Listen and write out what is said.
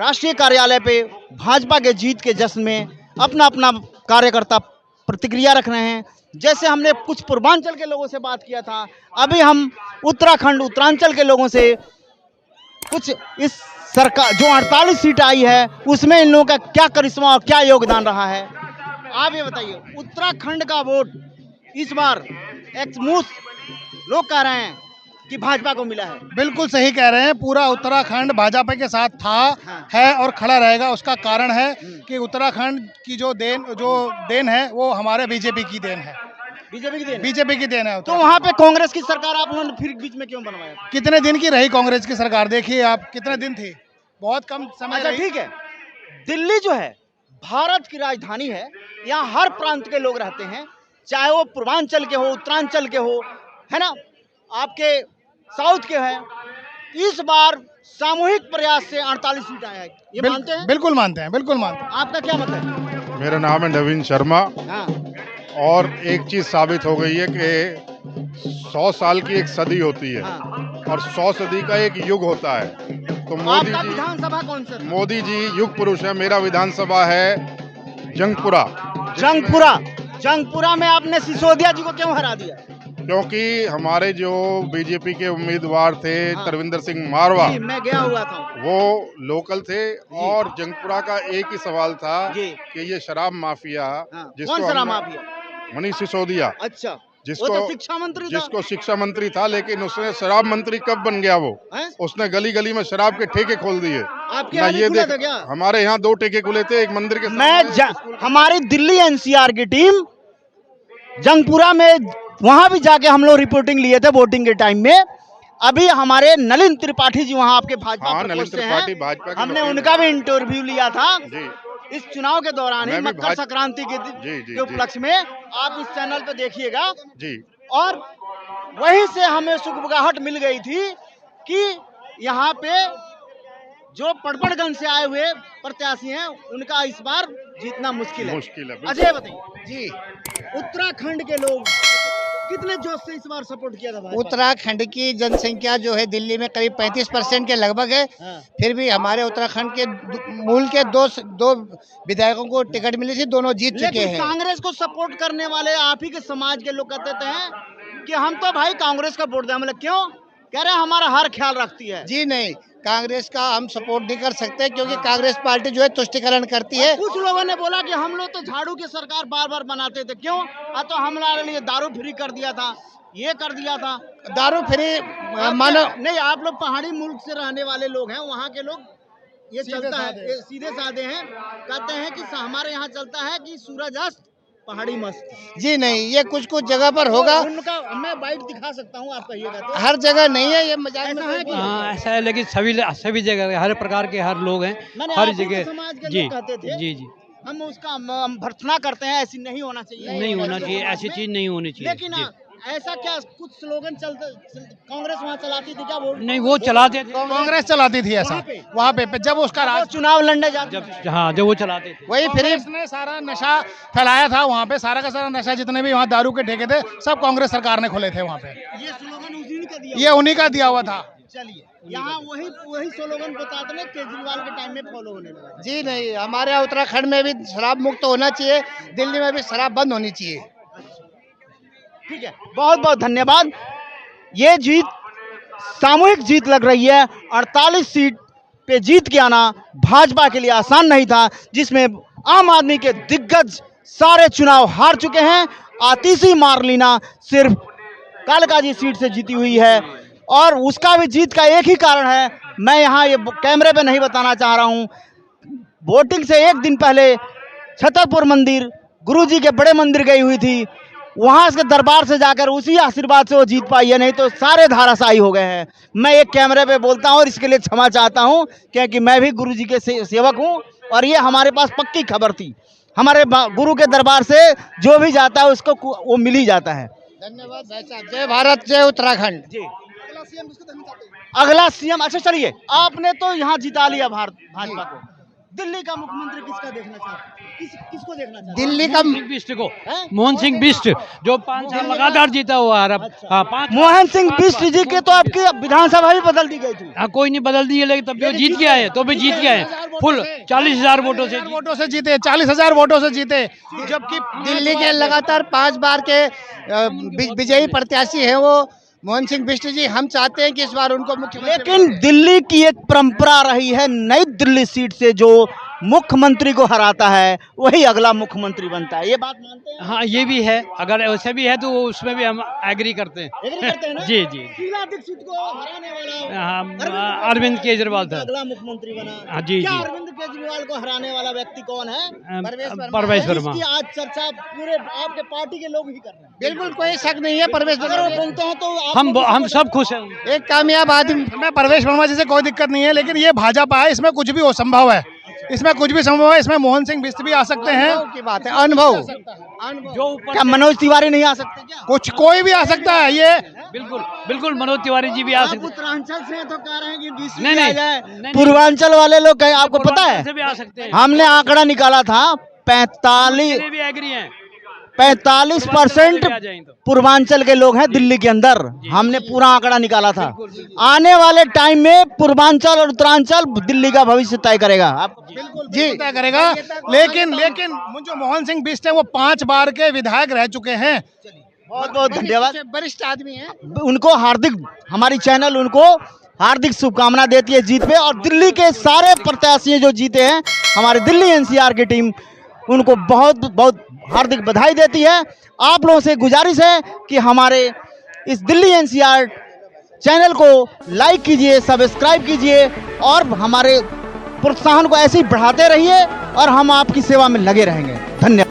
राष्ट्रीय कार्यालय पे भाजपा के जीत के जश्न में अपना अपना कार्यकर्ता प्रतिक्रिया रख रहे हैं। जैसे हमने कुछ पूर्वांचल के लोगों से बात किया था, अभी हम उत्तराखंड उत्तरांचल के लोगों से कुछ इस सरकार जो 48 सीट आई है उसमें इन लोगों का क्या करिश्मा और क्या योगदान रहा है, आप ये बताइए। उत्तराखंड का वोट इस बार लोग कह रहे हैं कि भाजपा को मिला है। बिल्कुल सही कह रहे हैं, पूरा उत्तराखंड भाजपा के साथ था, हाँ। है और खड़ा रहेगा। उसका कारण है कि उत्तराखंड की जो देन है वो हमारे बीजेपी की देन है। बीजेपी की देन है। तो वहाँ पे कांग्रेस की सरकार आप लोगों ने फिर बीच में क्यों बनवाया? कितने दिन की रही कांग्रेस की सरकार? देखिए आप, कितने दिन थी, बहुत कम समय अच्छा रही। ठीक है, दिल्ली जो है भारत की राजधानी है, यहाँ हर प्रांत के लोग रहते हैं, चाहे वो पूर्वांचल के हो, उत्तरांचल के हो, है ना, आपके साउथ के हैं। इस बार सामूहिक प्रयास से 48 सीट आया है, ये मानते हैं? बिल्कुल मानते हैं, बिल्कुल मानते हैं। आपका क्या मतलब है? मेरा नाम है नवीन शर्मा। हाँ। और एक चीज साबित हो गई है कि 100 साल की एक सदी होती है। हाँ। और 100 सदी का एक युग होता है। तो मोदी आपका जी, विधानसभा कौन सा था? मोदी जी युग पुरुष है। मेरा विधानसभा है जंगपुरा। जंगपुरा में आपने सिसोदिया जी को क्यों हरा दिया? क्योंकि हमारे जो बीजेपी के उम्मीदवार थे, हाँ। तरविंदर सिंह मारवा, मैं गया हुआ था, वो लोकल थे। और जंगपुरा का एक ही सवाल था कि ये शराब माफिया, हाँ। जिसको कौन शराब माफिया? मनीष सिसोदिया, अच्छा, जिसको वो तो शिक्षा मंत्री था। जिसको शिक्षा मंत्री था, लेकिन उसने शराब मंत्री कब बन गया वो? उसने गली गली में शराब के ठेके खोल दिए। आपके यहाँ भी खुला था क्या? हमारे यहाँ 2 ठेके खुले थे, एक मंदिर के हमारी दिल्ली एनसीआर की टीम जंगपुरा में, वहां भी जाके हम लोग रिपोर्टिंग लिए थे वोटिंग के टाइम में। अभी हमारे नलिन त्रिपाठी जी वहां आपके भाजपा नलिन त्रिपाठी भाजपा के, हमने उनका भी इंटरव्यू लिया था जी। इस चुनाव के दौरान ही, मकर संक्रांति के उपलक्ष्य में। आप इस चैनल पे देखिएगा जी। और वहीं से हमें सुगबुगाहट मिल गई थी कि यहाँ पे जो पड़पड़गंज से आए हुए प्रत्याशी हैं उनका इस बार जीतना मुश्किल है। अजय बताइए जी, उत्तराखंड के लोग कितने जोश से इस बार सपोर्ट किया था? उत्तराखंड की जनसंख्या जो है दिल्ली में करीब 35% के लगभग है। हाँ। फिर भी हमारे उत्तराखंड के मूल के दो विधायकों को टिकट मिली थी, दोनों जीत चुके हैं। कांग्रेस को सपोर्ट करने वाले आप ही के समाज के लोग कहते हैं कि हम तो भाई कांग्रेस का वोट दें। मतलब क्यों? कह रहे हैं हमारा हर ख्याल रखती है। जी नहीं, कांग्रेस का हम सपोर्ट नहीं कर सकते, क्योंकि कांग्रेस पार्टी जो है तुष्टिकरण करती है। कुछ लोगों ने बोला कि हम लोग तो झाड़ू की सरकार बार बार बनाते थे, क्यों? तो हमारे लिए दारू फ्री कर दिया था, ये कर दिया था। दारू फ्री मानो नहीं, आप लोग पहाड़ी मुल्क से रहने वाले लोग हैं, वहाँ के लोग ये चलता है, सीधे साधे हैं। कहते हैं कि हमारे यहाँ चलता है कि सूरज अस्त पहाड़ी मस्त। जी नहीं, ये कुछ जगह पर होगा। उनका मैं बाइट दिखा सकता हूँ, आप कहिएगा तो। हर जगह नहीं है, ये मजाक में है। हाँ, ऐसा है, लेकिन सभी जगह हर प्रकार के हर लोग हैं, हर जगह। समाज के लोग कहते थे, जी हम उसका भर्त्सना करते हैं, ऐसी नहीं होना चाहिए, नहीं होना चाहिए, ऐसी चीज नहीं होनी चाहिए। लेकिन ऐसा क्या कुछ स्लोगन चलते, कांग्रेस वहाँ चलाती थी क्या? नहीं, वो चलाते थे, कांग्रेस चलाती थी ऐसा वहाँ पे जब उसका चुनाव लड़ने जाते, जब वो चलाते थे। वही फिर इसने सारा नशा फैलाया था वहाँ पे। सारा का सारा नशा, जितने भी वहाँ दारू के ठेके थे, सब कांग्रेस सरकार ने खोले थे वहाँ पे। ये स्लोगन उन्हीं का दिया हुआ था। चलिए, यहाँ वही स्लोगन बताते हैं केजरीवाल के टाइम में फॉलो होने लगा। जी नहीं, हमारे यहाँ उत्तराखंड में भी शराब मुक्त होना चाहिए, दिल्ली में भी शराब बंद होनी चाहिए। ठीक है, बहुत बहुत धन्यवाद। ये जीत सामूहिक जीत लग रही है। 48 सीट पे जीत के आना भाजपा के लिए आसान नहीं था, जिसमें आम आदमी के दिग्गज सारे चुनाव हार चुके हैं। आतिशी मारलीना सिर्फ कालकाजी सीट से जीती हुई है, और उसका भी जीत का एक ही कारण है, मैं यहाँ ये कैमरे पे नहीं बताना चाह रहा हूँ। वोटिंग से एक दिन पहले छतरपुर मंदिर, गुरुजी के बड़े मंदिर गई हुई थी, वहां के दरबार से जाकर उसी आशीर्वाद से वो जीत पाई है, नहीं तो सारे धाराशाही हो गए हैं। मैं एक कैमरे पे बोलता हूँ और इसके लिए क्षमा चाहता हूँ, क्योंकि मैं भी गुरुजी के सेवक हूँ, और ये हमारे पास पक्की खबर थी। हमारे गुरु के दरबार से जो भी जाता है उसको वो मिल ही जाता है। धन्यवाद भाई साहब। जय भारत, जय उत्तराखंड जी। अगला सीएम, अच्छा चलिए, आपने तो यहाँ जिता लिया भाजपा को, दिल्ली का मुख्यमंत्री किसका देखना चाहते हैं? किसको देखना चाहते हैं? दिल्ली का सिंह बिष्ट को, मोहन सिंह बिष्ट जो 5 साल लगातार जीता हुआ है। हाँ, 5 मोहन सिंह बिष्ट जी के तो आपकी विधानसभा भी बदल दी गई थी। हाँ, कोई नहीं बदल दी है, लेकिन तब भी वो जीत गया है, तो भी जीत गया है फुल 40,000 वोटों से। वोटों से जीते, 40,000 वोटों से जीते, जबकि दिल्ली के लगातार 5 बार के विजयी प्रत्याशी हैं वो मोहन सिंह बिष्ट जी। हम चाहते हैं कि इस बार उनको मुख्यमंत्री लेकिन दिल्ली की एक परंपरा रही है, नई दिल्ली सीट से जो मुख्यमंत्री को हराता है वही अगला मुख्यमंत्री बनता है। ये बात मानते हैं? हाँ, ये भी है, अगर वैसे भी है तो उसमें भी हम एग्री करते हैं। एग्री करते हैं ना? जी जी। शीला दीक्षित को हराने वाला हाँ, अरविंद केजरीवाल था। अगला मुख्यमंत्री बना। हाँ, जी क्या जी। अरविंद केजरीवाल को हराने वाला व्यक्ति कौन है? परवेश वर्मा। इसकी आज चर्चा पूरे आपके पार्टी के लोग ही कर रहे हैं। बिल्कुल कोई शक नहीं है परवेश अगर वो वर्मा बनते हैं तो आपको हम सब खुश हैं। एक कामयाब आदमी। मैं परवेश वर्मा जी से कोई दिक्कत नहीं है, लेकिन ये भाजपा है, इसमें कुछ भी हो संभव है, इसमें कुछ भी संभव है। इसमें मोहन सिंह बिष्ट भी आ सकते हैं। अनुभव की बात है, अनुभव। जो ऊपर क्या मनोज तिवारी नहीं आ सकते क्या? कुछ कोई भी आ सकता है। ये बिल्कुल बिल्कुल मनोज तिवारी जी भी आ आप सकते उत्तरांचल से तो कह रहे हैं कि बीच नहीं, में आ नहीं, जाए। नहीं। पूर्वांचल वाले लोग कहें, आपको पता है से भी आ सकते हैं। हमने आंकड़ा निकाला था 45 भी एग्री हैं। 45% आ जाएं तो। पूर्वांचल के लोग हैं दिल्ली के अंदर। हमने पूरा आंकड़ा निकाला था। आने वाले टाइम में पूर्वांचल और उत्तरांचल दिल्ली का भविष्य तय करेगा। आप बिल्कुल तय करेगा। लेकिन जो मोहन सिंह बिष्ट है वो 5 बार के विधायक रह चुके हैं। बहुत बहुत धन्यवाद। वरिष्ठ आदमी है। उनको हार्दिक, हमारी चैनल उनको हार्दिक शुभकामना देती है जीत पे। और दिल्ली के सारे प्रत्याशी जो जीते हैं, हमारी दिल्ली एनसीआर की टीम उनको बहुत बहुत हार्दिक बधाई देती है। आप लोगों से गुजारिश है कि हमारे इस दिल्ली एनसीआर चैनल को लाइक कीजिए, सब्सक्राइब कीजिए और हमारे प्रोत्साहन को ऐसे ही बढ़ाते रहिए और हम आपकी सेवा में लगे रहेंगे। धन्यवाद।